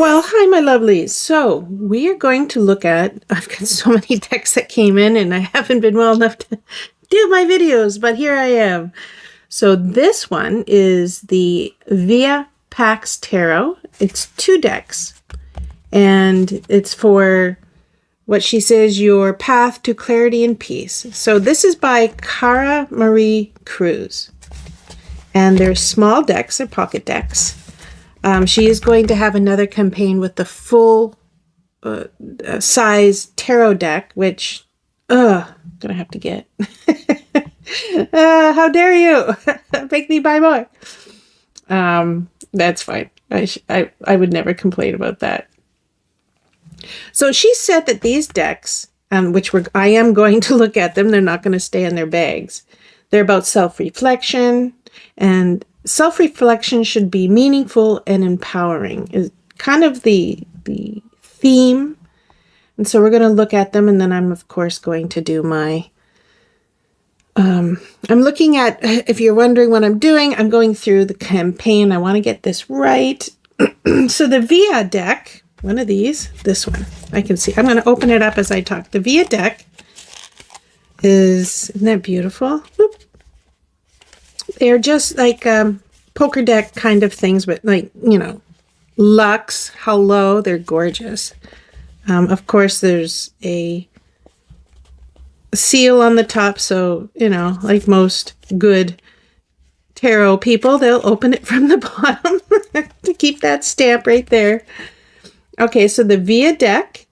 Well, hi, my lovelies. So we are going to look at, I've got so many decks that came in and I haven't been well enough to do my videos, but here I am. So this one is the Via-Pax Tarot. It's 2 decks and it's for what she says, your path to clarity and peace. So this is by Kara Marie Cruz. And they're small decks, they're pocket decks. She is going to have another campaign with the full size tarot deck, which, gonna have to get. How dare you make me buy more? That's fine. I would never complain about that. So she said that these decks, I am going to look at them. They're not going to stay in their bags. They're about self-reflection, and self-reflection should be meaningful and empowering is kind of the theme. And so we're going to look at them, and then I'm of course going to do my I'm looking at, if you're wondering what I'm doing, I'm going through the campaign. I want to get this right. So the Via deck, one of these, this one, I can see. I'm going to open it up as I talk. The Via deck isn't that beautiful? Whoop. They're just like poker deck kind of things, but like, you know, luxe, hello, they're gorgeous. Of course, there's a seal on the top, so, you know, like most good tarot people, they'll open it from the bottom to keep that stamp right there. Okay, so the Via deck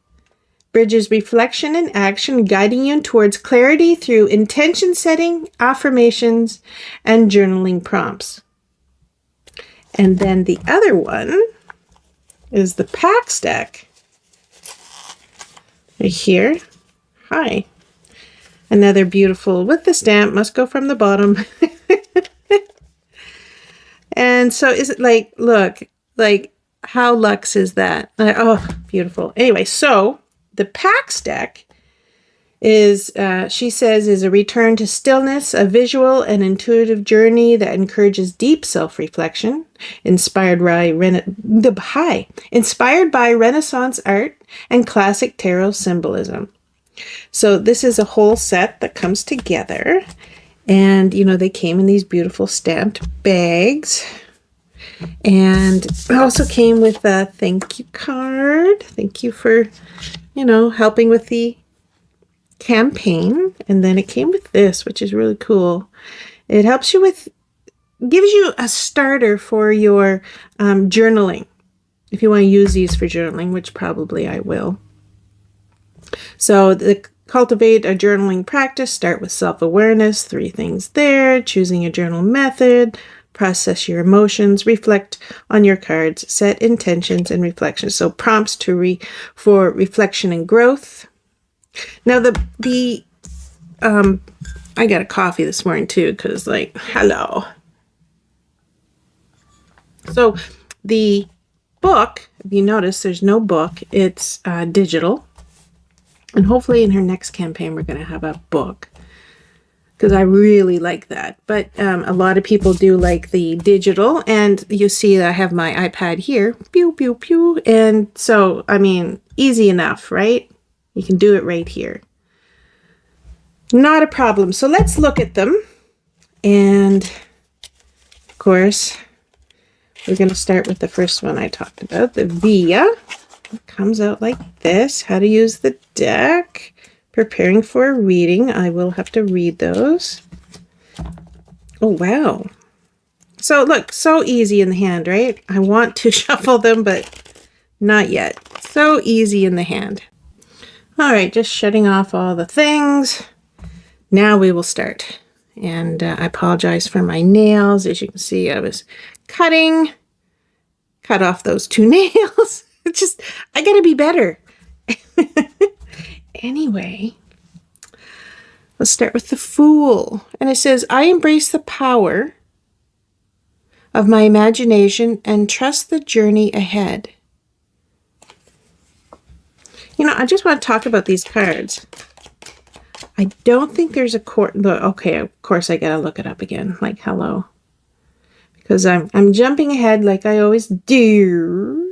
bridges reflection and action, guiding you towards clarity through intention setting, affirmations, and journaling prompts. And then the other one is the Pax deck. Right here. Hi. Another beautiful with the stamp, must go from the bottom. And so is it like, look, like how luxe is that? Oh, beautiful. Anyway, so the Pax deck is, she says, is a return to stillness, a visual and intuitive journey that encourages deep self-reflection, inspired by Renaissance art and classic tarot symbolism. So this is a whole set that comes together, and you know, they came in these beautiful stamped bags. And it also came with a thank you card. Thank you for, you know, helping with the campaign. And then it came with this, which is really cool. It helps you with, gives you a starter for your journaling. If you want to use these for journaling, which probably I will. So cultivate a journaling practice. Start with self-awareness. 3 things there. Choosing a journal method. Process your emotions, reflect on your cards, set intentions and reflections. So prompts for reflection and growth. Now I got a coffee this morning too, because like, hello. So the book, if you notice, there's no book. It's digital. And hopefully in her next campaign, we're going to have a book, because I really like that. But a lot of people do like the digital, and you see that I have my iPad here, pew, pew, pew. And so, I mean, easy enough, right? You can do it right here. Not a problem. So let's look at them. And of course, we're going to start with the first one I talked about, the Via. It comes out like this. How to use the deck. Preparing for a reading. I will have to read those. Oh, wow. So look, so easy in the hand, right? I want to shuffle them, but not yet. So easy in the hand. All right, just shutting off all the things. Now we will start. And I apologize for my nails. As you can see, I was cut off those 2 nails. It's just, I gotta be better. Anyway, let's start with the Fool. And it says, I embrace the power of my imagination and trust the journey ahead. You know, I just want to talk about these cards. I don't think there's a okay, of course I gotta look it up again. Like, hello. Because I'm jumping ahead like I always do.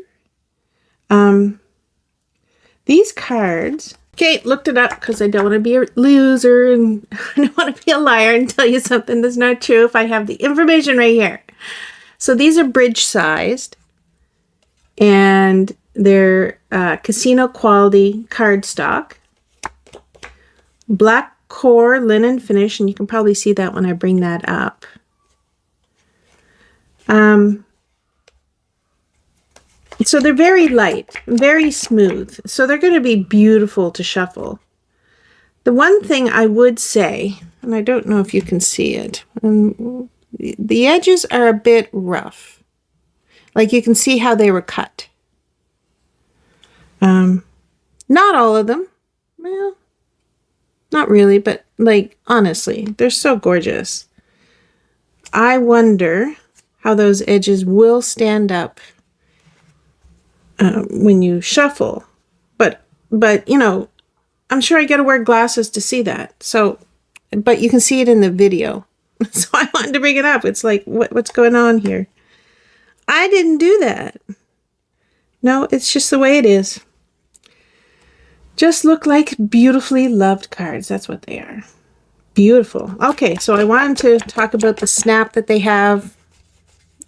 These cards, okay, looked it up because I don't want to be a loser and I don't want to be a liar and tell you something that's not true if I have the information right here. So these are bridge sized and they're casino quality cardstock, black core linen finish, and you can probably see that when I bring that up. So they're very light, very smooth. So they're going to be beautiful to shuffle. The one thing I would say, and I don't know if you can see it, the edges are a bit rough. Like you can see how they were cut. Not all of them. Well, not really, but like honestly, they're so gorgeous. I wonder how those edges will stand up when you shuffle, but you know, I'm sure I got to wear glasses to see that. So, but you can see it in the video. So I wanted to bring it up. It's like, what's going on here? I didn't do that. No, it's just the way it is. Just look like beautifully loved cards. That's what they are. Beautiful. Okay, so I wanted to talk about the snap that they have.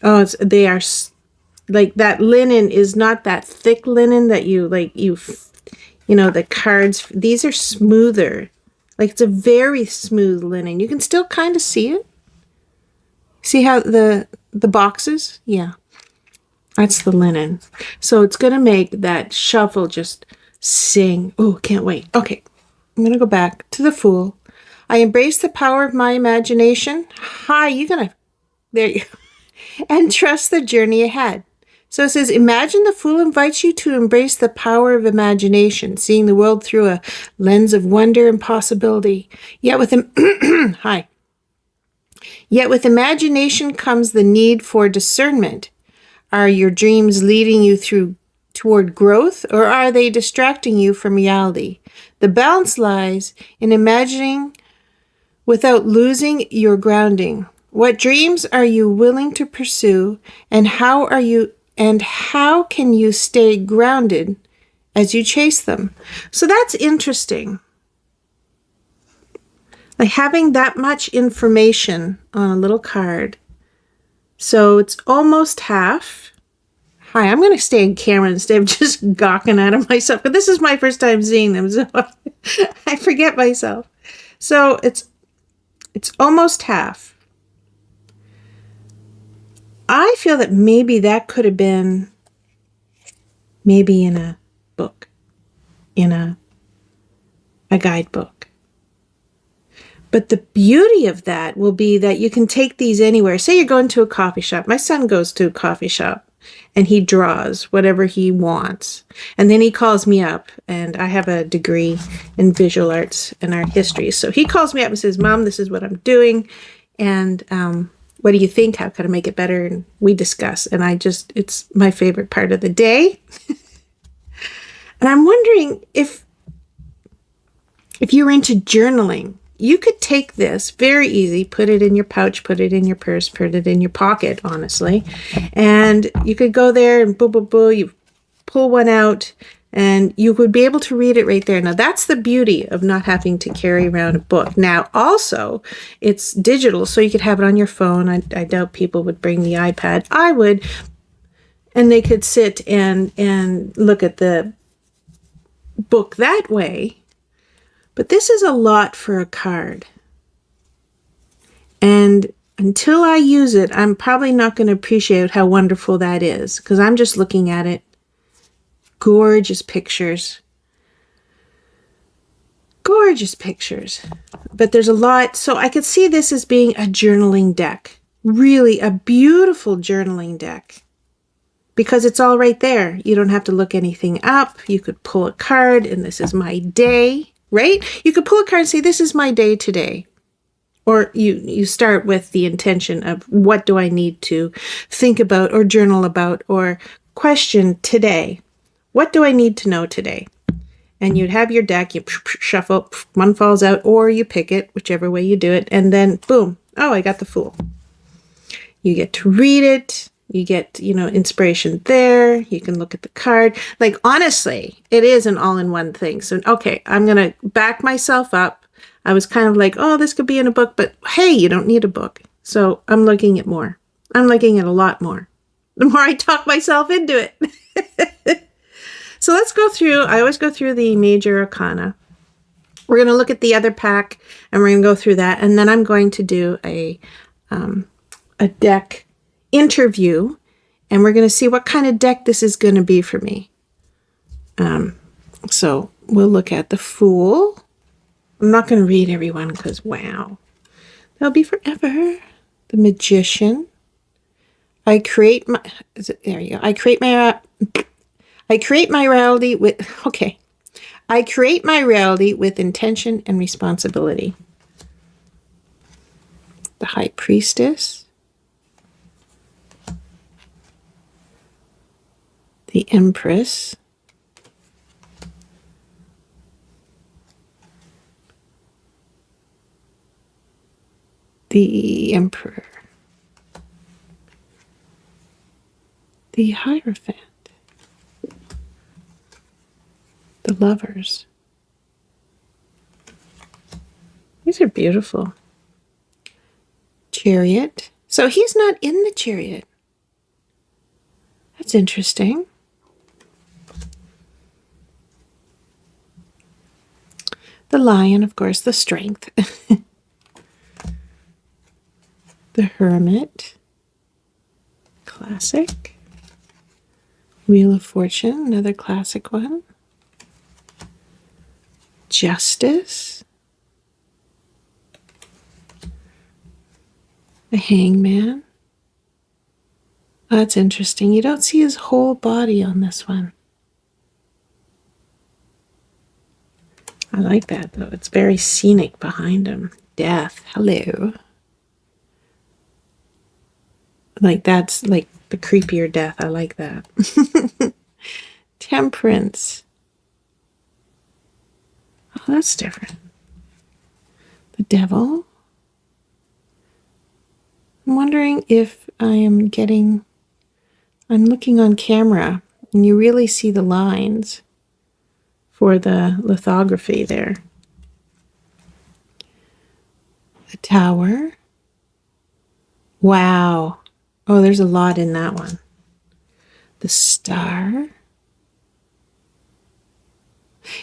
Oh, they are like that linen is not that thick linen that you know, the cards, these are smoother. Like it's a very smooth linen. You can still kind of see it. See how the boxes? Yeah. That's the linen. So it's going to make that shuffle just sing. Oh, can't wait. Okay. I'm going to go back to the Fool. I embrace the power of my imagination. Hi, you're going to, there you go. And trust the journey ahead. So it says, imagine the Fool invites you to embrace the power of imagination, seeing the world through a lens of wonder and possibility. Yet with imagination comes the need for discernment. Are your dreams leading you toward growth, or are they distracting you from reality? The balance lies in imagining without losing your grounding. What dreams are you willing to pursue, and how can you stay grounded as you chase them? So that's interesting. Like having that much information on a little card. So it's almost half. Hi, I'm going to stay in camera instead of just gawking out of myself. But this is my first time seeing them, so I forget myself. So it's almost half. I feel that maybe that could have been maybe in a book, in a guidebook. But the beauty of that will be that you can take these anywhere. Say you're going to a coffee shop. My son goes to a coffee shop and he draws whatever he wants. And then he calls me up, and I have a degree in visual arts and art history. So he calls me up and says, Mom, this is what I'm doing. And, what do you think? How can I make it better? And we discuss. And it's my favorite part of the day. And I'm wondering if you're into journaling, you could take this very easy, put it in your pouch, put it in your purse, put it in your pocket, honestly. And you could go there and you pull one out and you would be able to read it right there. Now, that's the beauty of not having to carry around a book. Now, also, it's digital, so you could have it on your phone. I doubt people would bring the iPad. I would. And they could sit and look at the book that way. But this is a lot for a card. And until I use it, I'm probably not going to appreciate how wonderful that is, because I'm just looking at it. Gorgeous pictures. Gorgeous pictures. But there's a lot. So I could see this as being a journaling deck. Really a beautiful journaling deck. Because it's all right there. You don't have to look anything up. You could pull a card and this is my day, right? You could pull a card and say, this is my day today. Or you start with the intention of what do I need to think about or journal about or question today. What do I need to know today? And you'd have your deck, you shuffle, one falls out, or you pick it, whichever way you do it, and then boom, oh, I got the Fool. You get to read it. You get, you know, inspiration there. You can look at the card. Like, honestly, it is an all-in-one thing. So, okay, I'm going to back myself up. I was kind of like, oh, this could be in a book, but hey, you don't need a book. So I'm looking at more. I'm looking at a lot more. The more I talk myself into it. So let's go through, I always go through the major arcana. We're going to look at the other pack and we're going to go through that. And then I'm going to do a deck interview, and we're going to see what kind of deck this is going to be for me. So we'll look at the Fool. I'm not going to read everyone because, wow, that'll be forever. The Magician. I create my, there you go. I create my reality with, okay. I create my reality with intention and responsibility. The High Priestess. The Empress. The Emperor. The Hierophant. The Lovers. These are beautiful. Chariot. So he's not in the Chariot. That's interesting. The Lion, of course, the Strength. The Hermit. Classic. Wheel of Fortune, another classic one. Justice. The Hangman. Oh, that's interesting. You don't see his whole body on this one. I like that, though. It's very scenic behind him. Death. Hello. Like, that's like the creepier death. I like that. Temperance. Oh, that's different. The Devil. I'm wondering if I'm looking on camera and you really see the lines for the lithography there. The Tower. Wow. Oh, there's a lot in that one. The Star.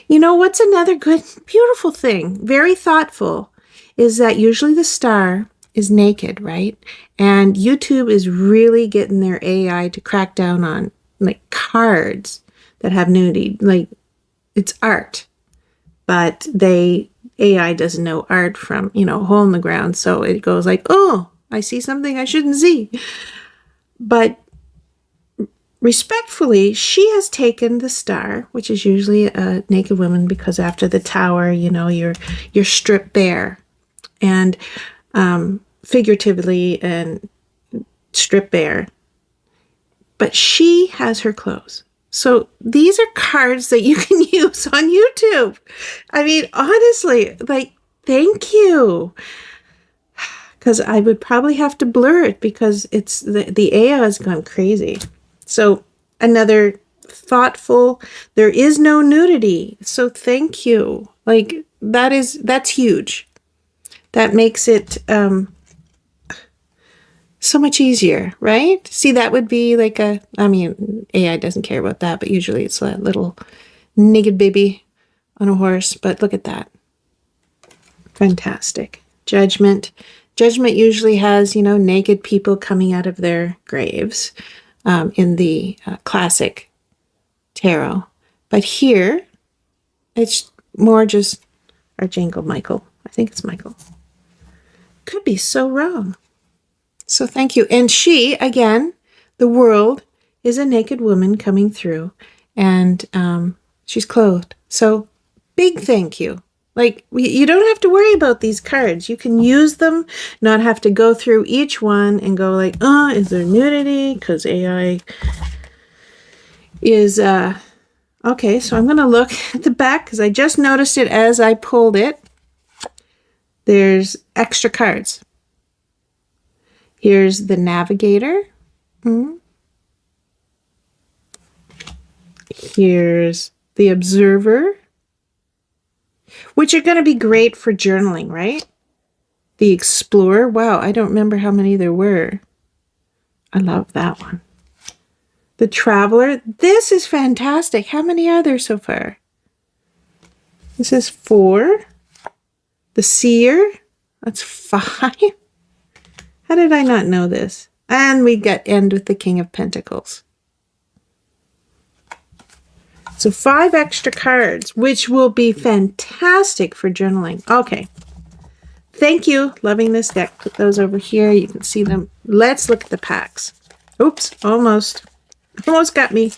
You know what's another good, beautiful thing, very thoughtful, is that usually the star is naked, right? And YouTube is really getting their AI to crack down on like cards that have nudity. Like, it's art, but AI doesn't know art from, you know, a hole in the ground. So it goes like, oh, I see something I shouldn't see. But respectfully, she has taken the star, which is usually a naked woman, because after the Tower, you know, you're stripped bare, and figuratively and stripped bare. But she has her clothes. So these are cards that you can use on YouTube. I mean, honestly, like, thank you. Because I would probably have to blur it because it's the AI has gone crazy. So another thoughtful, there is no nudity. So thank you. Like, that's huge. That makes it so much easier, right? See, that would be like I mean, AI doesn't care about that, but usually it's a little naked baby on a horse. But look at that. Fantastic. Judgment. Judgment usually has, you know, naked people coming out of their graves in the classic tarot. But here, it's more just Archangel Michael. I think it's Michael. Could be so wrong. So thank you. And she, again, the world is a naked woman coming through, and she's clothed. So big thank you. Like, you don't have to worry about these cards. You can use them, not have to go through each one and go like, oh, is there nudity? Because AI is, okay, so I'm going to look at the back because I just noticed it as I pulled it. There's extra cards. Here's the Navigator. Here's the Observer, which are going to be great for journaling, right? The Explorer. Wow, I don't remember how many there were. I love that one. The Traveler. This is fantastic. How many are there so far? This is 4. The Seer. That's 5. How did I not know this? And we end with the King of Pentacles. So 5 extra cards, which will be fantastic for journaling. Okay. Thank you. Loving this deck. Put those over here. You can see them. Let's look at the packs. Oops, almost. Almost got me.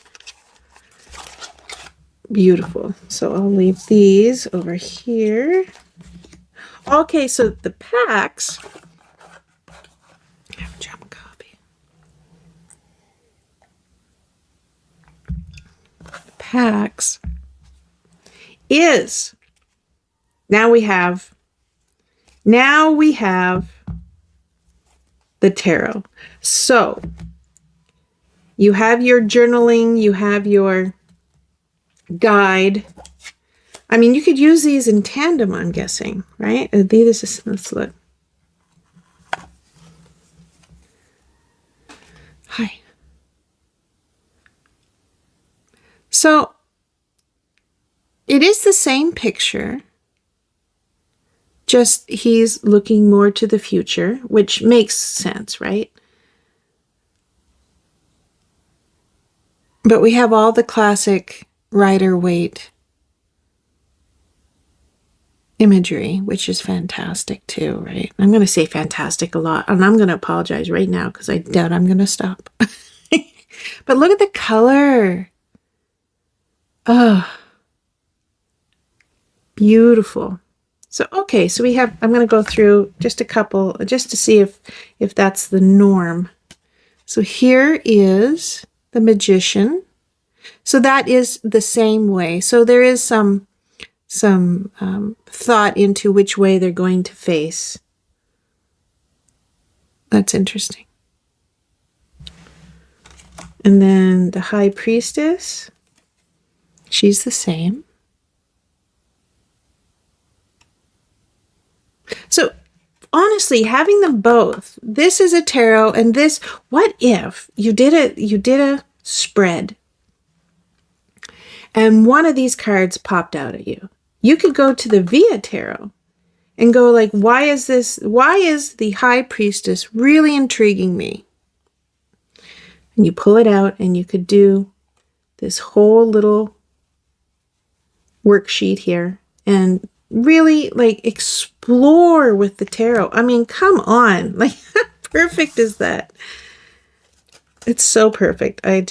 Beautiful. So I'll leave these over here. Okay, so the packs. I have a jump copy. The packs is now we have the tarot. So you have your journaling, you have your guide. I mean, you could use these in tandem, I'm guessing, right? Let's look. Hi. So it is the same picture, just he's looking more to the future, which makes sense, right? But we have all the classic Rider-Waite imagery, which is fantastic too, right? I'm going to say fantastic a lot, and I'm going to apologize right now because I doubt I'm going to stop. But look at the color. Oh, beautiful. So, okay, so I'm going to go through just a couple, just to see if that's the norm. So here is the Magician. So that is the same way. So there is some thought into which way they're going to face. That's interesting. And then the High Priestess, she's the same. So honestly, having them both, this is a tarot and this, what if you did a spread and one of these cards popped out at you? You could go to the Via Tarot and go like, why is the High Priestess really intriguing me? And you pull it out and you could do this whole little worksheet here and really like explore with the tarot. I mean, come on, like how perfect is that? It's so perfect. I'm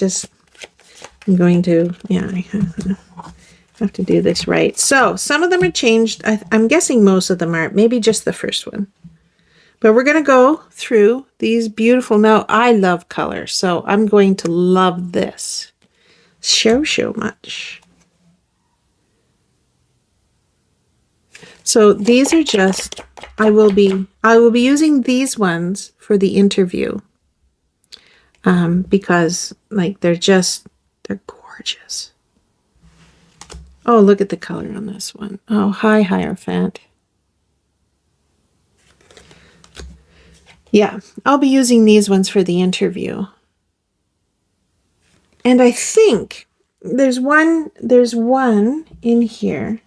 going to, I have to do this right. So some of them are changed. I'm guessing most of them are, maybe just the first one. But we're going to go through these beautiful, now I love color, so I'm going to love this so much. So these are just, I will be using these ones for the interview because like they're gorgeous. Oh, look at the color on this one. Oh, hi, Hierophant. Yeah, I'll be using these ones for the interview. And I think there's one in here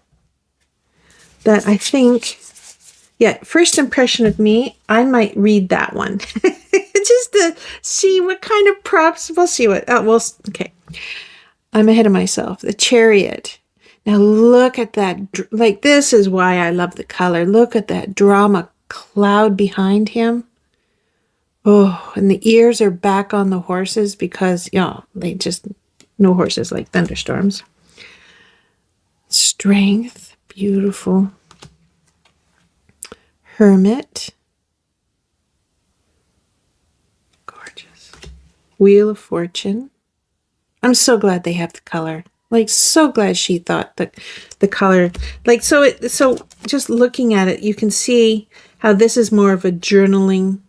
that I think, yeah, First Impression of Me, I might read that one. Just to see what kind of props, we'll see what, okay. I'm ahead of myself. The Chariot. Now look at that, like this is why I love the color. Look at that drama cloud behind him. Oh, and the ears are back on the horses because, they just, no horses like thunderstorms. Strength, beautiful. Hermit. Gorgeous. Wheel of Fortune. I'm so glad they have the color. Like, so glad she thought the color. Like, so just looking at it, you can see how this is more of a journaling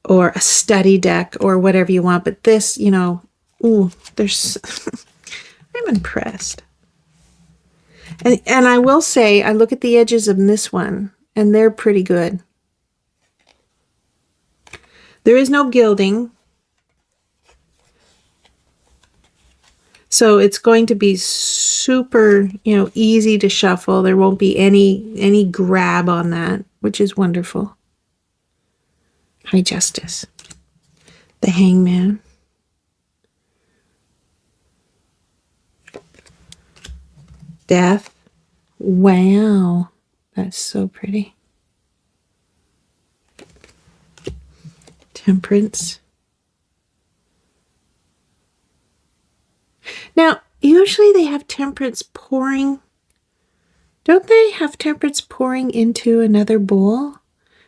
or a study deck or whatever you want. But this, you know, ooh, there's, I'm impressed. And I will say, I look at the edges of this one, and they're pretty good. There is no gilding. So it's going to be super, you know, easy to shuffle. There won't be any grab on that, which is wonderful. High Justice. The Hangman. Death. Wow. That's so pretty. Temperance. Now, usually they have Temperance pouring. Don't they have Temperance pouring into another bowl?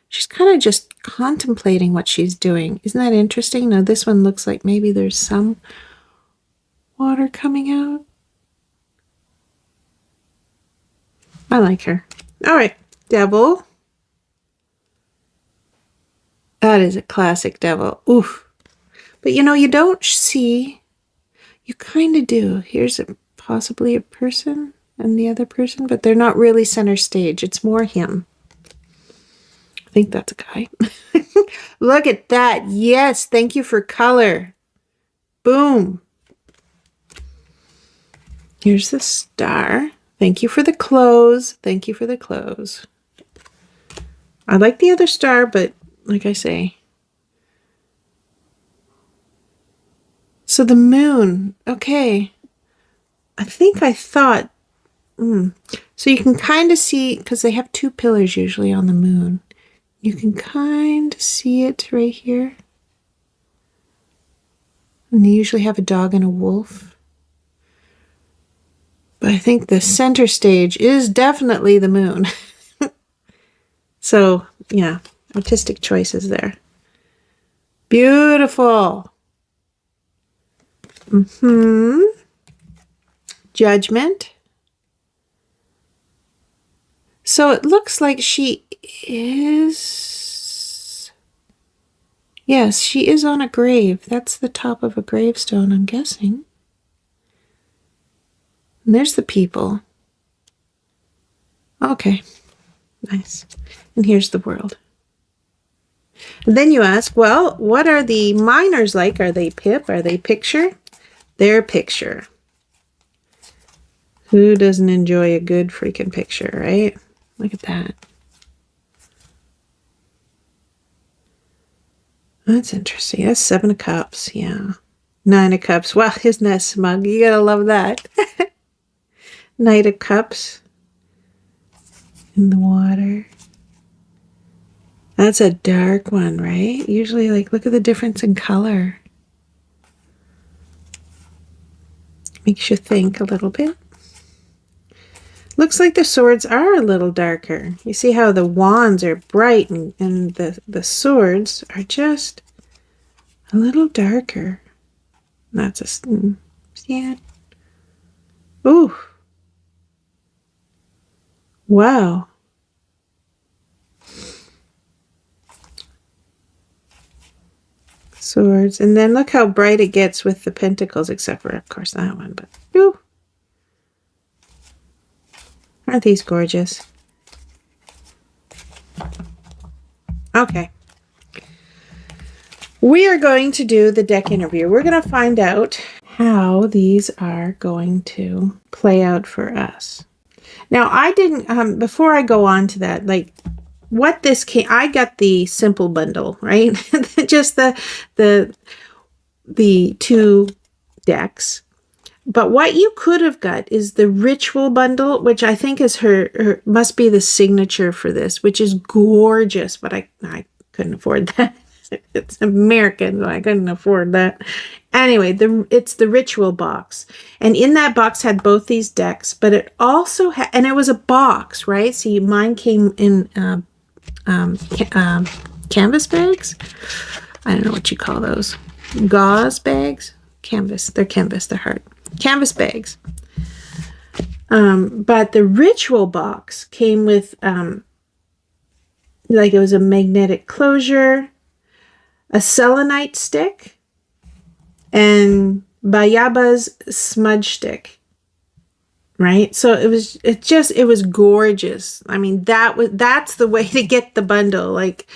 She's kind of just contemplating what she's doing. Isn't that interesting? Now, this one looks like maybe there's some water coming out. I like her. All right, Devil. That is a classic Devil. Oof. But you know, you don't see, you kind of do. Here's possibly a person and the other person, but they're not really center stage. It's more him. I think that's a guy. Look at that. Yes, thank you for color. Boom. Here's the star. Thank you for the clothes. Thank you for the clothes. I like the other star, but like I say. So the moon. Okay. I think I thought. So you can kind of see, because they have two pillars usually on the moon. You can kind of see it right here. And they usually have a dog and a wolf. But I think the center stage is definitely the moon. So, yeah, artistic choices there. Beautiful. Judgment. So it looks like she is... Yes, she is on a grave. That's the top of a gravestone, I'm guessing. And there's the people. Okay, nice. And here's the world. And then you ask, well, what are the minors like? Are they pip? Are they picture? They're picture. Who doesn't enjoy a good freaking picture, right? Look at that. That's interesting. That's 7 of Cups, yeah. 9 of Cups. Wow, isn't that smug? You gotta love that. Knight of Cups in the water. That's a dark one, right? Usually, like, look at the difference in color. Makes you think a little bit. Looks like the swords are a little darker. You see how the wands are bright and the swords are just a little darker. That's a yeah. Ooh. Wow. Swords. And then look how bright it gets with the pentacles, except for, of course, that one. But, ooh. Aren't these gorgeous? Okay. We are going to do the deck interview. We're going to find out how these are going to play out for us. Now, I didn't, before I go on to that, like, what this came, I got the simple bundle, right? Just the 2 decks. But what you could have got is the ritual bundle, which I think is her must be the signature for this, which is gorgeous, but I couldn't afford that. It's American, so I couldn't afford that. Anyway, it's the ritual box. And in that box had both these decks, but it also had, and it was a box, right? See, mine came in canvas bags. I don't know what you call those. Gauze bags? Canvas. They're canvas. They're hard. Canvas bags. But the ritual box came with, like, it was a magnetic closure. a selenite stick, and Bayaba's smudge stick. Right? So it was gorgeous. I mean, that's the way to get the bundle. Like,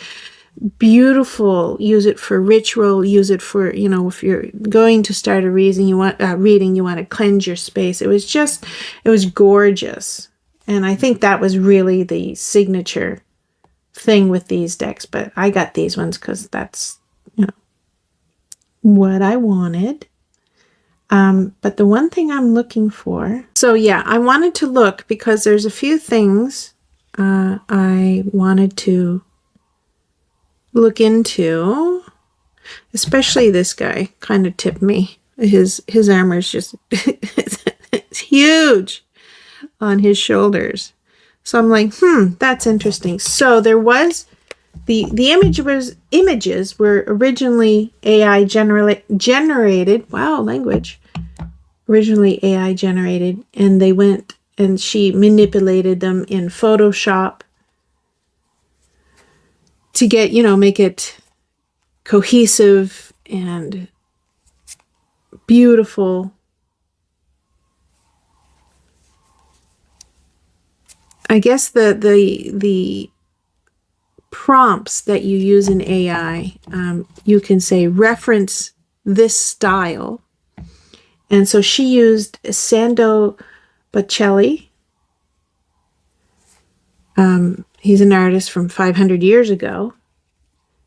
beautiful. Use it for ritual, use it for, you know, if you're going to start a reading, you want to cleanse your space. It was gorgeous. And I think that was really the signature thing with these decks, but I got these ones because that's, you know, what I wanted. But the one thing I'm looking for, so yeah, I wanted to look because there's a few things I wanted to look into, especially this guy kind of tipped me. His armor is just it's huge on his shoulders. So I'm like, that's interesting. So there was the images were originally AI generated. Wow, language. Originally AI generated, and they went and she manipulated them in Photoshop to get, you know, make it cohesive and beautiful. I guess the prompts that you use in AI, you can say reference this style. And so she used Sando Bocelli. He's an artist from 500 years ago.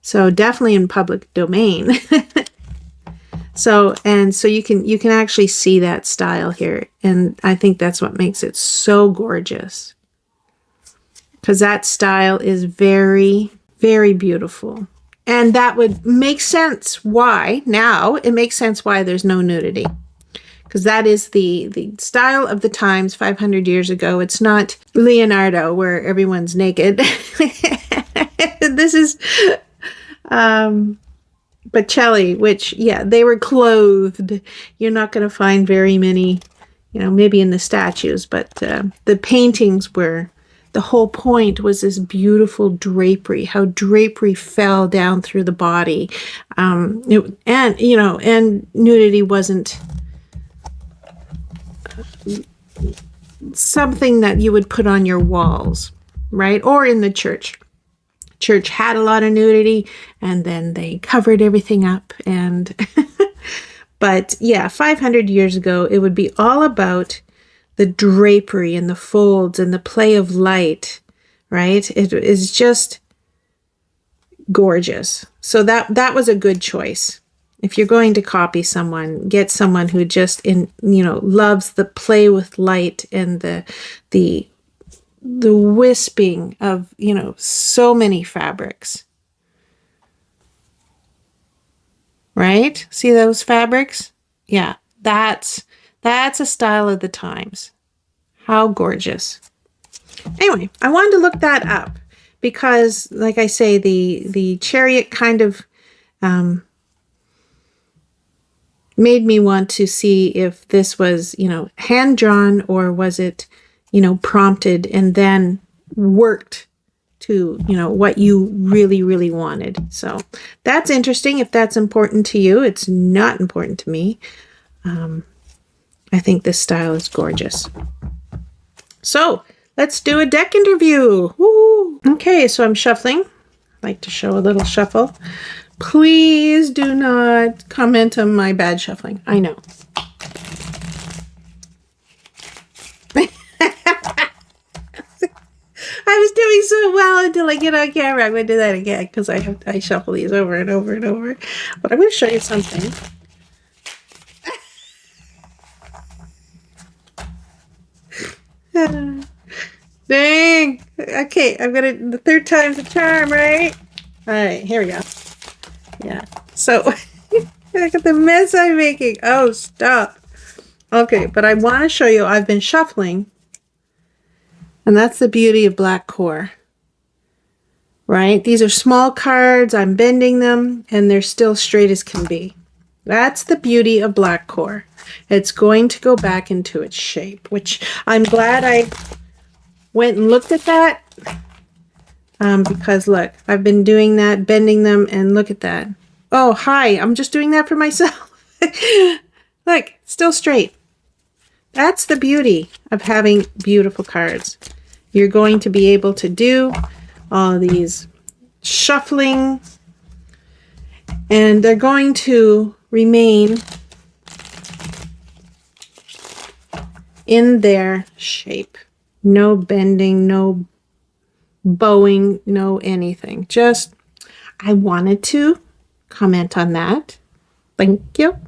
So definitely in public domain. So you can actually see that style here. And I think that's what makes it so gorgeous. Because that style is very, very beautiful. And that would make sense why, now it makes sense why there's no nudity. Because that is the style of the times 500 years ago. It's not Leonardo where everyone's naked. This is Bocelli, which, yeah, they were clothed. You're not going to find very many, you know, maybe in the statues, but the paintings were, the whole point was this beautiful drapery, how drapery fell down through the body. And nudity wasn't something that you would put on your walls, right? Or in the church. Church had a lot of nudity, and then they covered everything up. And but yeah, 500 years ago, it would be all about the drapery and the folds and the play of light, right? It is just gorgeous. So that was a good choice. If you're going to copy someone, get someone who just loves the play with light and the wisping of, so many fabrics. Right? See those fabrics? Yeah, that's a style of the times. How gorgeous. Anyway, I wanted to look that up because, like I say, the chariot kind of made me want to see if this was, hand-drawn, or was it, prompted and then worked to, what you really, really wanted. So that's interesting. If that's important to you, it's not important to me. I think this style is gorgeous. So let's do a deck interview. Woo! Okay, so I'm shuffling. I like to show a little shuffle. Please do not comment on my bad shuffling. I know. I was doing so well until I get on camera. I'm going to do that again because I shuffle these over and over and over. But I'm going to show you something. Dang. Okay, the third time's the charm, right? All right, here we go. Yeah. So, look at the mess I'm making. Oh, stop. Okay, but I want to show you, I've been shuffling. And that's the beauty of black core. Right? These are small cards. I'm bending them, and they're still straight as can be. That's the beauty of black core. It's going to go back into its shape, which I'm glad I went and looked at that. Because look, I've been doing that, bending them, and look at that. Oh, hi. I'm just doing that for myself. Look, still straight. That's the beauty of having beautiful cards. You're going to be able to do all these shuffling, and they're going to remain in their shape. No bending, no bowing, no anything. Just, I wanted to comment on that. Thank you.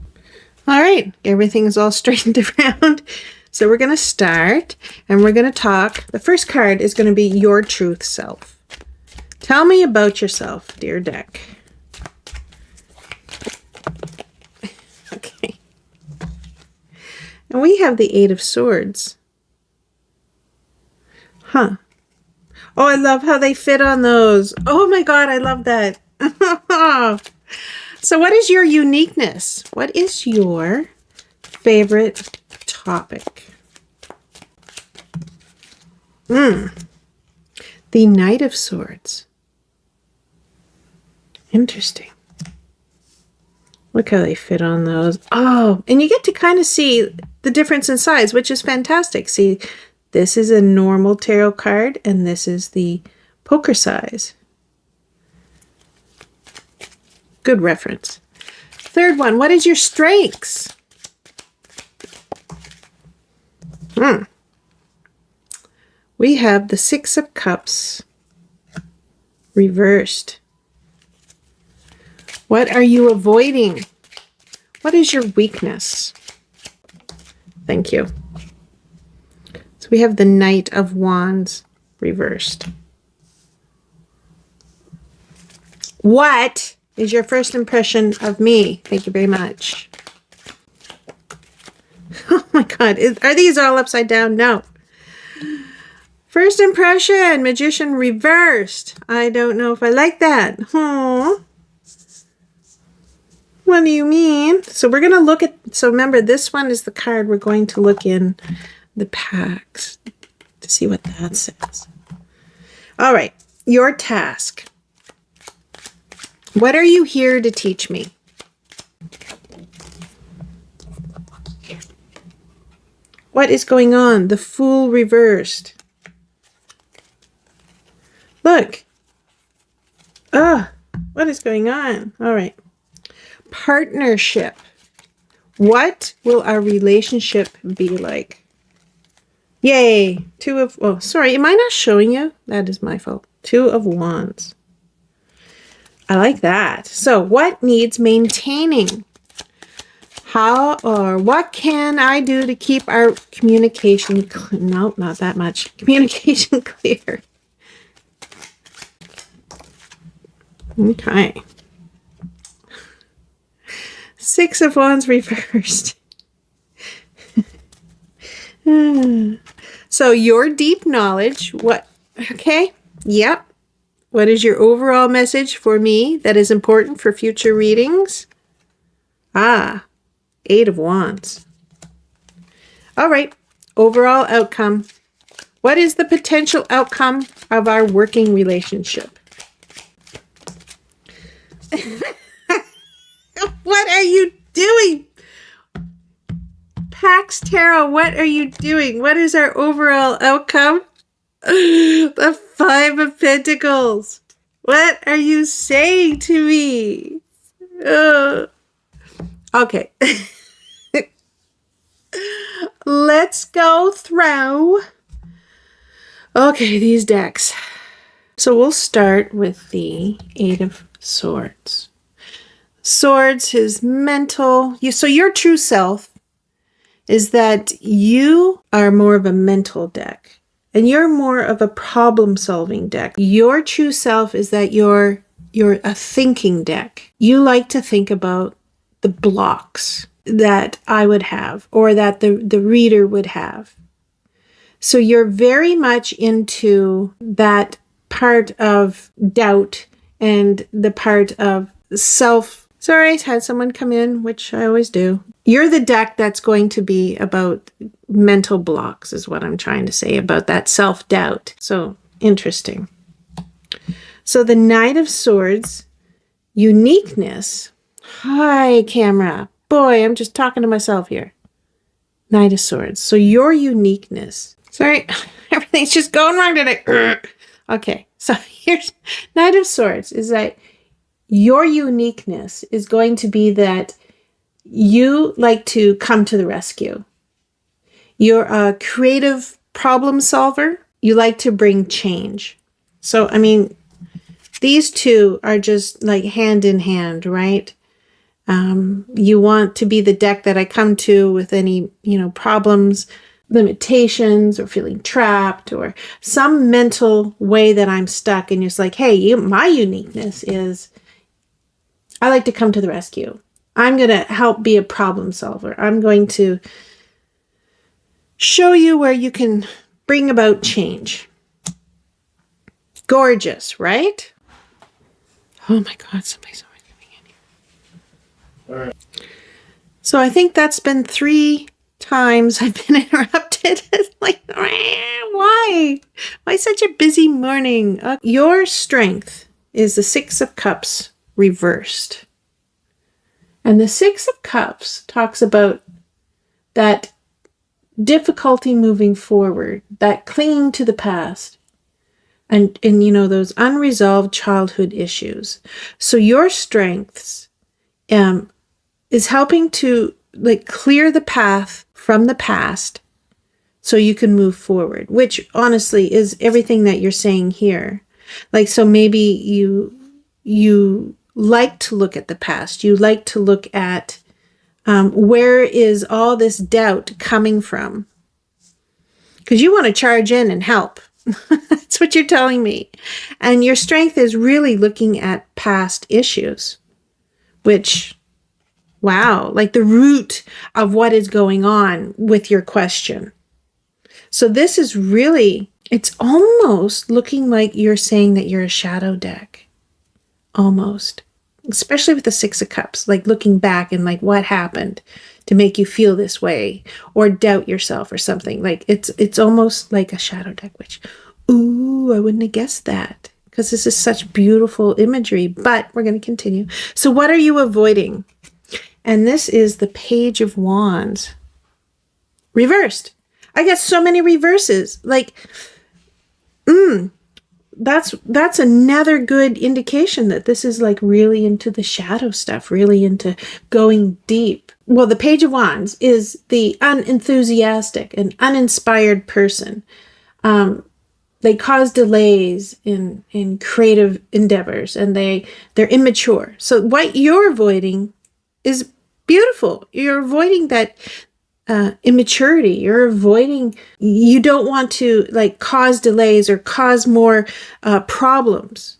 All right, everything's all straightened around. So we're going to start, and we're going to talk. The first card is going to be your truth self. Tell me about yourself, dear deck. Okay. And we have the Eight of Swords. Huh. Oh, I love how they fit on those. Oh my God, I love that. So what is your uniqueness? What is your favorite topic? The Knight of Swords. Interesting. Look how they fit on those. Oh, and you get to kind of see the difference in size, which is fantastic. See, this is a normal tarot card, and this is the poker size. Good reference. Third one, what is your strengths? We have the Six of Cups reversed. What are you avoiding? What is your weakness? Thank you. So we have the Knight of Wands reversed. What is your first impression of me? Thank you very much. Oh my God. Are these all upside down? No. First impression, Magician reversed. I don't know if I like that. Huh. What do you mean? So we're going to look at, so remember, this one is the card we're going to look in the PAX to see what that says. All right, your task. What are you here to teach me? What is going on? The Fool reversed. Look. What is going on? All right. Partnership. What will our relationship be like? Yay. Sorry, am I not showing you? That is my fault. Two of Wands. I like that. So what needs maintaining? How or what can I do to keep our communication, no, not that much, communication clear? Okay. Six of Wands reversed. So your deep knowledge, what, okay, yep. What is your overall message for me that is important for future readings? Eight of Wands. All right, overall outcome. What is the potential outcome of our working relationship? What are you doing? Pax Tarot, what are you doing? What is our overall outcome? The Five of Pentacles. What are you saying to me? Okay. Let's go through. Okay, these decks. So we'll start with the Eight of Swords. Swords is mental. So your true self is that you are more of a mental deck. And you're more of a problem-solving deck. Your true self is that you're a thinking deck. You like to think about the blocks that I would have or that the reader would have. So you're very much into that part of doubt and the part of self. Sorry, I had someone come in, which I always do. You're the deck that's going to be about mental blocks is what I'm trying to say, about that self-doubt. So interesting. So the Knight of Swords, uniqueness. Hi, camera. Boy, I'm just talking to myself here. Knight of Swords. So your uniqueness. Sorry, everything's just going wrong today. Okay, so here's Knight of Swords is that your uniqueness is going to be that you like to come to the rescue. You're a creative problem solver. You like to bring change. So, I mean, these two are just like hand in hand, right? You want to be the deck that I come to with any, problems, limitations, or feeling trapped, or some mental way that I'm stuck. And you're just like, hey, my uniqueness is I like to come to the rescue. I'm going to help be a problem solver. I'm going to show you where you can bring about change. Gorgeous, right? Oh my God, somebody's always coming in here. All right. So I think that's been 3 times I've been interrupted. It's like, why? Why such a busy morning? Your strength is the 6 of Cups reversed. And the 6 of Cups talks about that difficulty moving forward, that clinging to the past, and those unresolved childhood issues. So your strengths is helping to clear the path from the past so you can move forward, which honestly is everything that you're saying here. So maybe you like to look at the past. You like to look at where is all this doubt coming from? Because you want to charge in and help. That's what you're telling me. And your strength is really looking at past issues, which, wow, like the root of what is going on with your question. So this is really, it's almost looking like you're saying that you're a shadow deck. Almost. Especially with the 6 of Cups, like looking back and like what happened to make you feel this way or doubt yourself or something. Like it's almost like a shadow deck, which, ooh, I wouldn't have guessed that because this is such beautiful imagery, but we're going to continue. So what are you avoiding? And this is the Page of Wands reversed. I got so many reverses. That's another good indication that this is like really into the shadow stuff, really into going deep. Well, the Page of Wands is the unenthusiastic and uninspired person. They cause delays in creative endeavors, and they're immature. So what you're avoiding is beautiful. You're avoiding that immaturity. You're avoiding, you don't want to cause delays or cause more problems.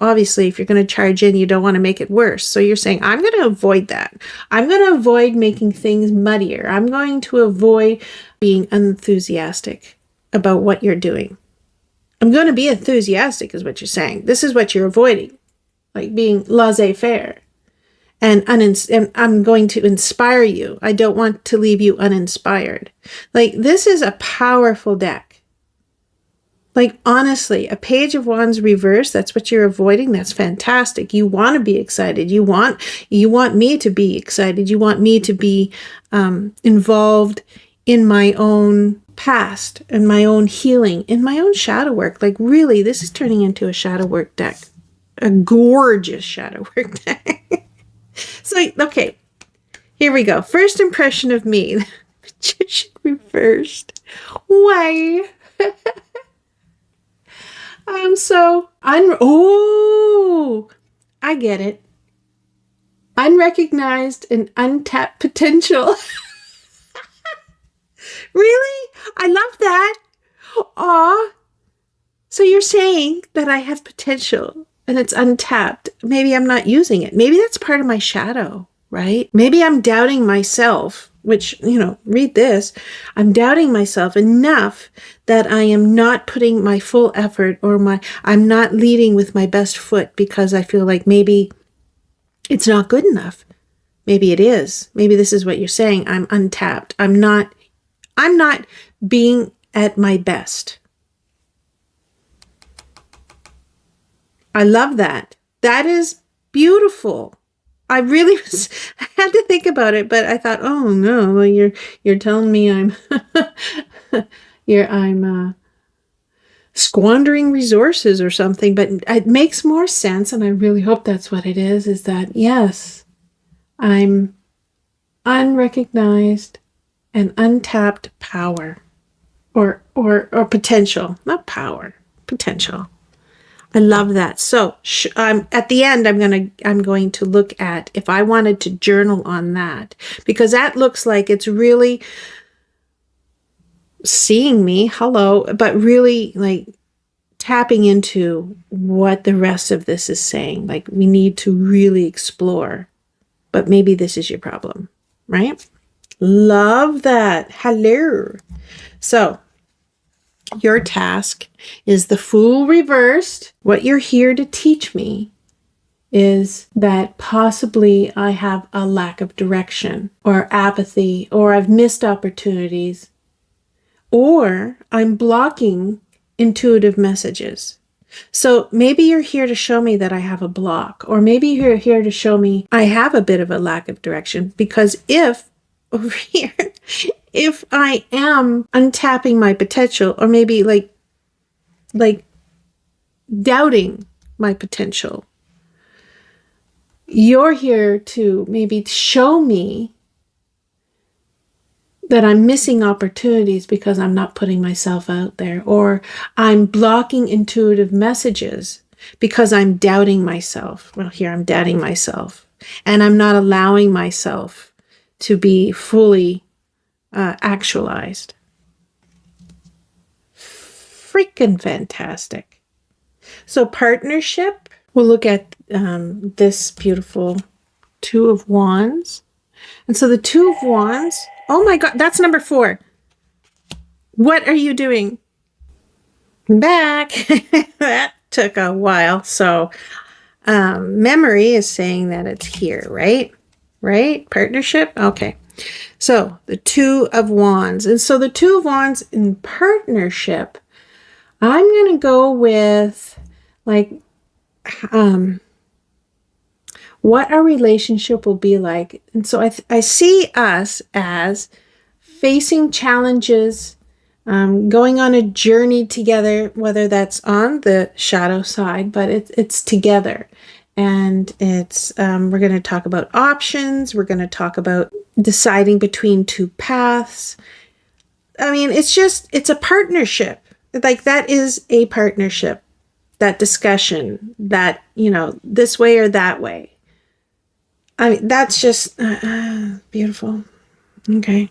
Obviously, if you're going to charge in, you don't want to make it worse. So you're saying, I'm going to avoid that. I'm going to avoid making things muddier. I'm going to avoid being unenthusiastic about what you're doing. I'm going to be enthusiastic is what you're saying. This is what you're avoiding, like being laissez-faire. And I'm going to inspire you. I don't want to leave you uninspired. This is a powerful deck. Honestly, a Page of Wands reverse, that's what you're avoiding. That's fantastic. You want to be excited. You want me to be excited. You want me to be involved in my own past and my own healing, in my own shadow work. Really, this is turning into a shadow work deck. A gorgeous shadow work deck. So, okay, here we go. First impression of me. Magician reversed. Why? I'm so oh, I get it. Unrecognized and untapped potential. Really? I love that. Aw. So you're saying that I have potential and it's untapped. Maybe I'm not using it. Maybe that's part of my shadow, right? Maybe I'm doubting myself, which, read this. I'm doubting myself enough that I am not putting my full effort or I'm not leading with my best foot because I feel like maybe it's not good enough. Maybe it is. Maybe this is what you're saying. I'm untapped. I'm not being at my best. I love that. That is beautiful. I really was, I had to think about it, but I thought, oh no, well, you're telling me I'm, I'm squandering resources or something, but it makes more sense. And I really hope that's what it is that yes, I'm unrecognized and untapped power or potential, not power, potential. I love that. So at the end, I'm going to look at if I wanted to journal on that, because that looks like it's really seeing me, hello, but really like tapping into what the rest of this is saying. Like we need to really explore, but maybe this is your problem, right? Love that. Hello. So your task is the Fool reversed. What you're here to teach me is that possibly I have a lack of direction or apathy, or I've missed opportunities, or I'm blocking intuitive messages. So maybe you're here to show me that I have a block, or maybe you're here to show me I have a bit of a lack of direction, because if over here, if I am untapping my potential, or maybe like doubting my potential, you're here to maybe show me that I'm missing opportunities because I'm not putting myself out there, or I'm blocking intuitive messages because I'm doubting myself. Well, here I'm doubting myself, and I'm not allowing myself to be fully actualized. Freaking fantastic. So partnership, we'll look at this beautiful Two of Wands. And so the Two of Wands, oh my God, that's number 4. What are you doing? Back. That took a while. So memory is saying that it's here, right? Right? Partnership? Okay. So the Two of Wands. And so the Two of Wands in partnership, I'm going to go with like what our relationship will be like. And so I see us as facing challenges, going on a journey together, whether that's on the shadow side, but it's together. And it's we're going to talk about options. We're going to talk about deciding between two paths. I mean, it's a partnership. Like that is a partnership, that discussion, that, this way or that way. I mean, that's just beautiful. Okay.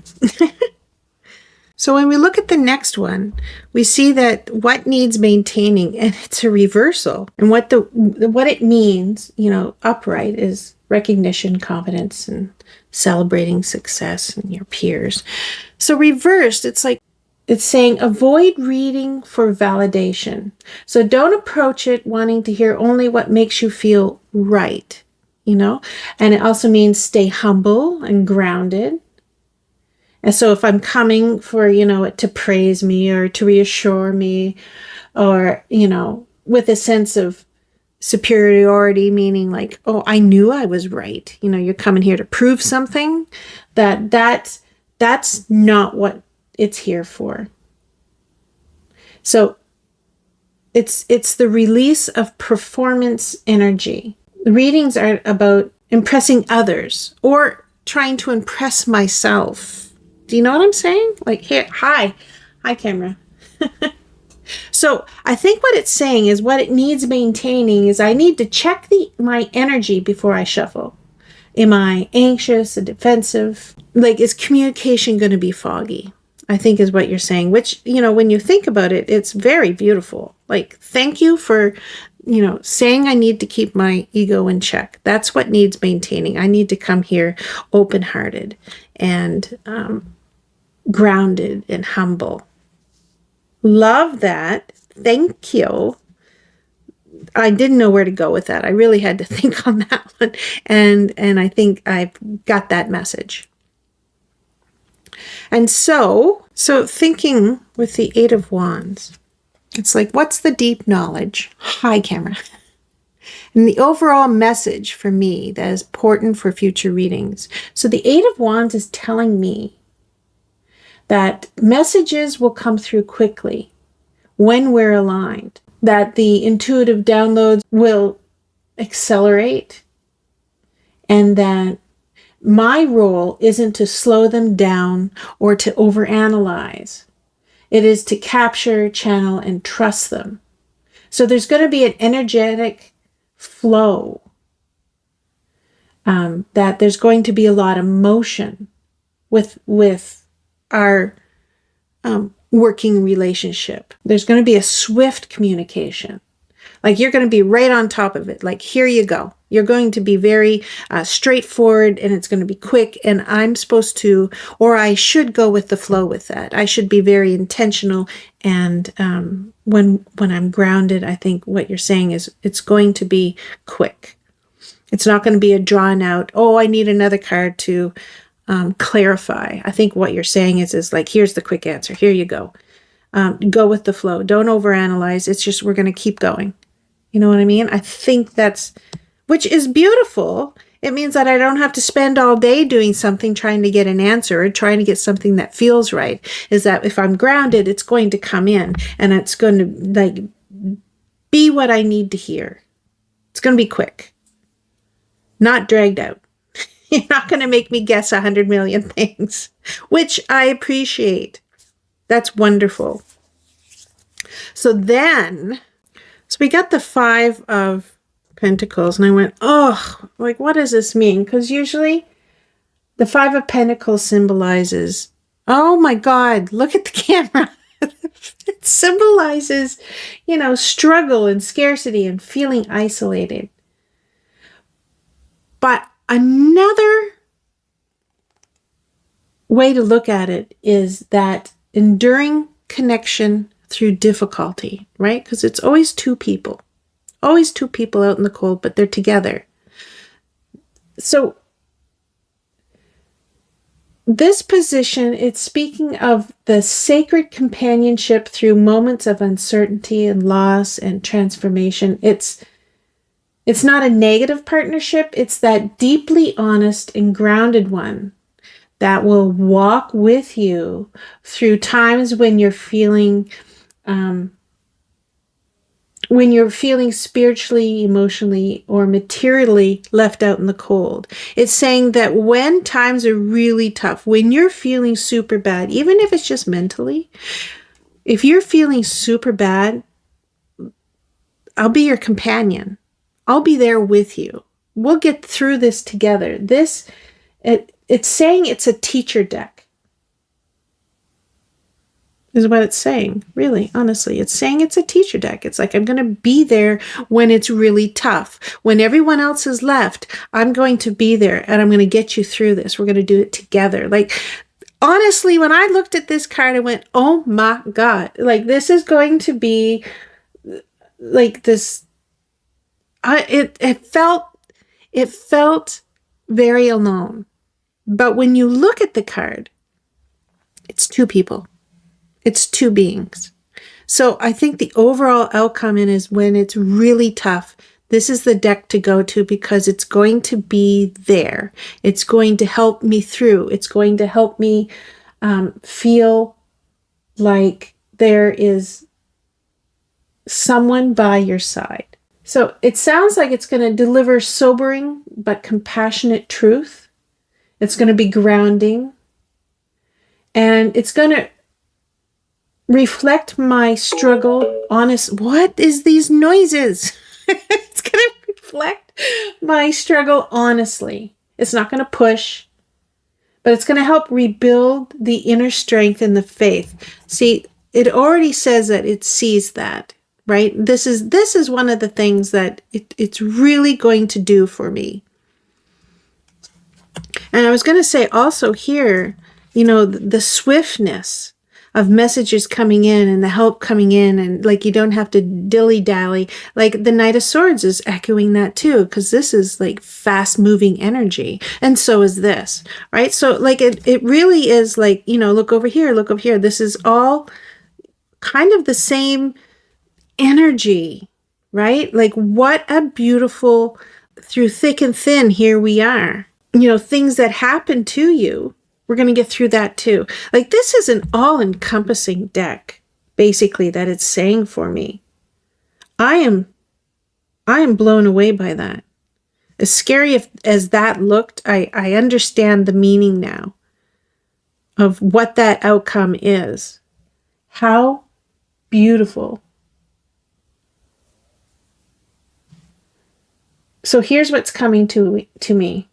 So when we look at the next one, we see that what needs maintaining, and it's a reversal. And what it means, upright is recognition, confidence, and celebrating success and your peers. So reversed, it's saying avoid reading for validation. So don't approach it wanting to hear only what makes you feel right, And it also means stay humble and grounded. And so if I'm coming for, it to praise me or to reassure me, or, with a sense of superiority, meaning like, oh, I knew I was right. You're coming here to prove something, that's not what it's here for. So it's the release of performance energy. The readings are about impressing others or trying to impress myself. Do you know what I'm saying? Like, here, hi camera. So I think what it's saying is what it needs maintaining is I need to check my energy before I shuffle. Am I anxious and defensive? Like, is communication going to be foggy? I think is what you're saying, which, when you think about it, it's very beautiful. Like, thank you for, saying I need to keep my ego in check. That's what needs maintaining. I need to come here open-hearted and grounded and humble. Love that. Thank you. I didn't know where to go with that. I really had to think on that one. And I think I've got that message. And so thinking with the Eight of Wands, it's like, what's the deep knowledge? Hi, camera. And the overall message for me that is important for future readings. So the Eight of Wands is telling me that messages will come through quickly when we're aligned, that the intuitive downloads will accelerate, and that my role isn't to slow them down or to overanalyze. It is to capture, channel, and trust them. So there's going to be an energetic flow, that there's going to be a lot of motion with our working relationship. There's going to be a swift communication. Like you're going to be right on top of it. Like, here you go. You're going to be very straightforward, and it's going to be quick. And I'm supposed to, or I should go with the flow with that. I should be very intentional. And when I'm grounded, I think what you're saying is it's going to be quick. It's not going to be a drawn out, oh, I need another card to clarify. I think what you're saying is like, here's the quick answer. Here you go. Go with the flow. Don't overanalyze. It's just, we're going to keep going. You know what I mean? I think that's, which is beautiful. It means that I don't have to spend all day doing something, trying to get an answer or trying to get something that feels right. Is that if I'm grounded, it's going to come in and it's going to like be what I need to hear. It's going to be quick, not dragged out. You're not going to make me guess 100 million things, which I appreciate. That's wonderful. So we got the Five of Pentacles, and I went, oh, like, what does this mean? Because usually the Five of Pentacles symbolizes, oh my God, look at the camera. It symbolizes, struggle and scarcity and feeling isolated. But another way to look at it is that enduring connection through difficulty, right? Because it's always two people out in the cold, but they're together. So this position, it's speaking of the sacred companionship through moments of uncertainty and loss and transformation. It's not a negative partnership. It's that deeply honest and grounded one that will walk with you through times when you're feeling spiritually, emotionally, or materially left out in the cold. It's saying that when times are really tough, when you're feeling super bad, even if it's just mentally, if you're feeling super bad, I'll be your companion. I'll be there with you. We'll get through this together. It's saying it's a teacher deck, is what it's saying. Really, honestly, it's saying it's a teacher deck. It's like, I'm going to be there when it's really tough. When everyone else is left, I'm going to be there and I'm going to get you through this. We're going to do it together. Like, honestly, when I looked at this card, I went, oh my God, like, this is going to be like this. It felt very alone. But when you look at the card, it's two people. It's two beings. So I think the overall outcome is when it's really tough, this is the deck to go to because it's going to be there. It's going to help me through. It's going to help me feel like there is someone by your side. So it sounds like it's going to deliver sobering but compassionate truth. It's going to be grounding. And it's going to reflect my struggle, what is these noises? It's going to reflect my struggle honestly. It's not going to push, but it's going to help rebuild the inner strength and the faith. See, it already says that it sees that, right? This is one of the things that it's really going to do for me. And I was going to say also here, the swiftness of messages coming in and the help coming in, and like you don't have to dilly-dally. Like the Knight of Swords is echoing that too, because this is like fast-moving energy, and so is this, right? So like it really is like, look over here, look over here. This is all kind of the same energy right? Like, what a beautiful, through thick and thin, here we are. You know, things that happen to you, we're going to get through that too. Like, this is an all-encompassing deck, basically, that it's saying for me. I am blown away by that. As scary as that looked, I understand the meaning now of what that outcome is. How beautiful. So here's what's coming to me.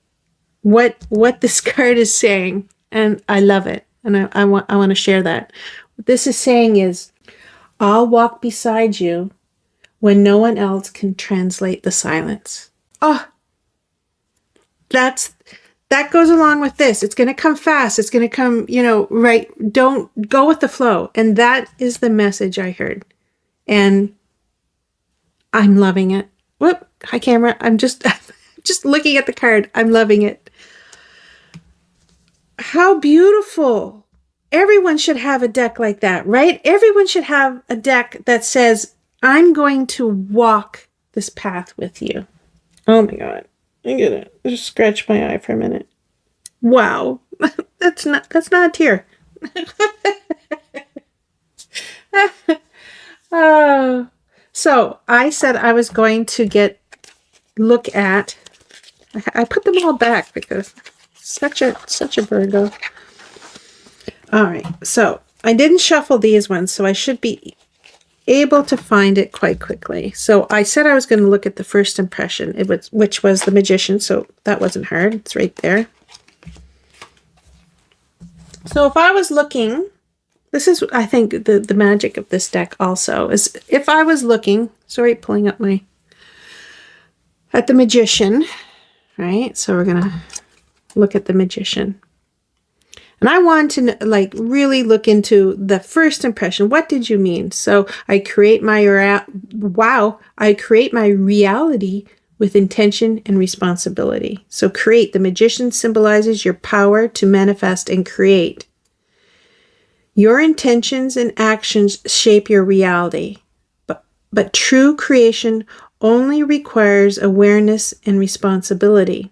What this card is saying, and I love it, and I want to share that. What this is saying is, I'll walk beside you when no one else can translate the silence. Oh, that goes along with this. It's going to come fast. It's going to come, you know, right. Don't go with the flow. And that is the message I heard. And I'm loving it. Whoop. Hi, camera. I'm just looking at the card. I'm loving it. How beautiful. Everyone should have a deck like that, right? Everyone should have a deck that says, I'm going to walk this path with you. Oh my God. I get it. Just scratch my eye for a minute. Wow. That's not a tear. So I said I was going to look at, I put them all back because such a Virgo. All right. So I didn't shuffle these ones, so I should be able to find it quite quickly. So I said I was going to look at the first impression, which was the Magician. So that wasn't hard. It's right there. So if I was looking, this is, I think, the magic of this deck also, is if I was looking, sorry, pulling up at the Magician, right? So we're going to look at the Magician. And I want to, like, really look into the first impression. What did you mean? So I create my reality with intention and responsibility. So create. The Magician symbolizes your power to manifest and create. Your intentions and actions shape your reality. But true creation only requires awareness and responsibility.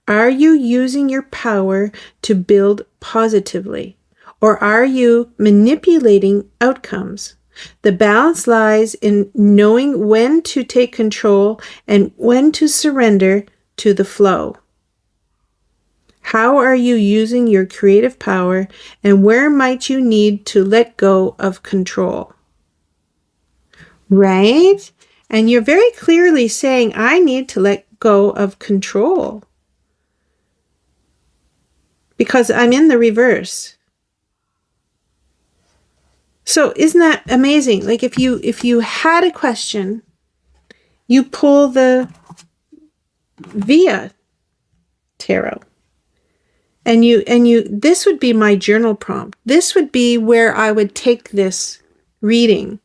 Are you using your power to build positively, or are you manipulating outcomes? The balance lies in knowing when to take control and when to surrender to the flow. How are you using your creative power, and where might you need to let go of control? Right? And you're very clearly saying, I need to let go of control. Because I'm in the reverse. So isn't that amazing? Like, if you had a question, you pull the Via tarot. And this would be my journal prompt. This would be where I would take this reading.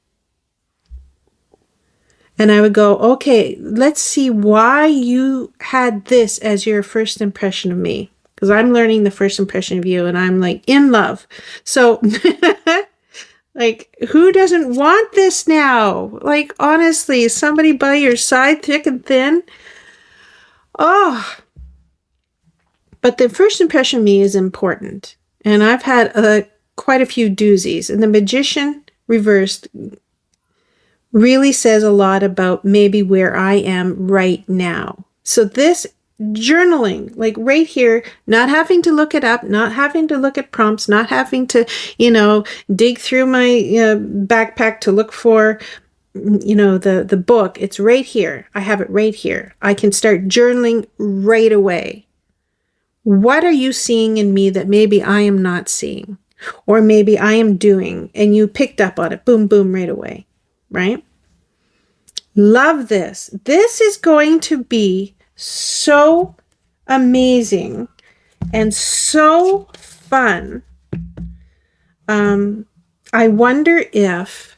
And I would go, okay, let's see why you had this as your first impression of me. Because I'm learning the first impression of you, and I'm like in love. So, like, who doesn't want this now? Like, honestly, somebody by your side, thick and thin. Oh, but the first impression of me is important. And I've had quite a few doozies. And the Magician reversed really says a lot about maybe where I am right now. So this journaling, like right here, not having to look it up, not having to look at prompts, not having to, dig through my backpack to look for, the book. It's right here. I have it right here. I can start journaling right away. What are you seeing in me that maybe I am not seeing? Or maybe I am doing, and you picked up on it. Boom, boom, right away. Right? Love this. This is going to be so amazing and so fun. I wonder if,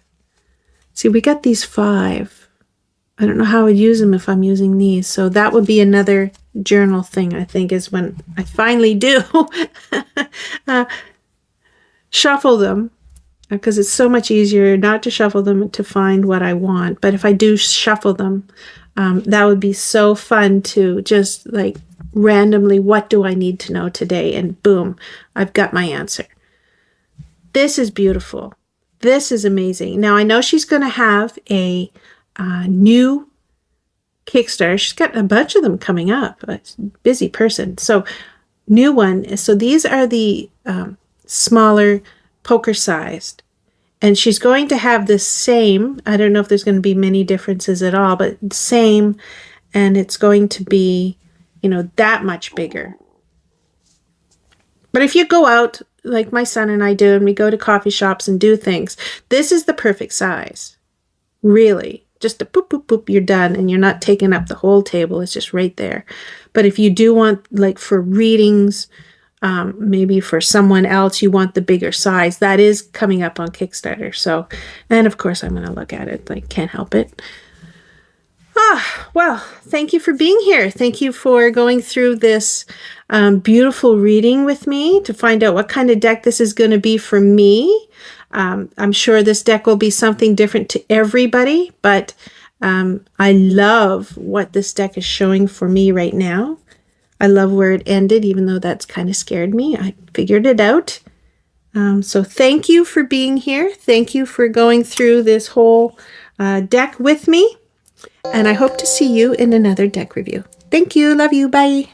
see, we got these 5. I don't know how I would use them if I'm using these. So that would be another journal thing, I think, is when I finally do shuffle them. because it's so much easier not to shuffle them to find what I want. But if I do shuffle them, that would be so fun to just like randomly, what do I need to know today? And boom, I've got my answer. This is beautiful. This is amazing. Now I know she's going to have a new Kickstarter. She's got a bunch of them coming up. A busy person. So new one. So these are the smaller poker sized. And she's going to have the same, I don't know if there's going to be many differences at all, but same, and it's going to be, you know, that much bigger. But if you go out, like my son and I do, and we go to coffee shops and do things, this is the perfect size. Really. Just a boop, boop, boop, you're done, and you're not taking up the whole table. It's just right there. But if you do want, like for readings, maybe for someone else, you want the bigger size. That is coming up on Kickstarter. So, and of course, I'm going to look at it. Like, can't help it. Well, thank you for being here. Thank you for going through this beautiful reading with me to find out what kind of deck this is going to be for me. I'm sure this deck will be something different to everybody, but I love what this deck is showing for me right now. I love where it ended, even though that's kind of scared me. I figured it out. So thank you for being here. Thank you for going through this whole deck with me. And I hope to see you in another deck review. Thank you. Love you. Bye.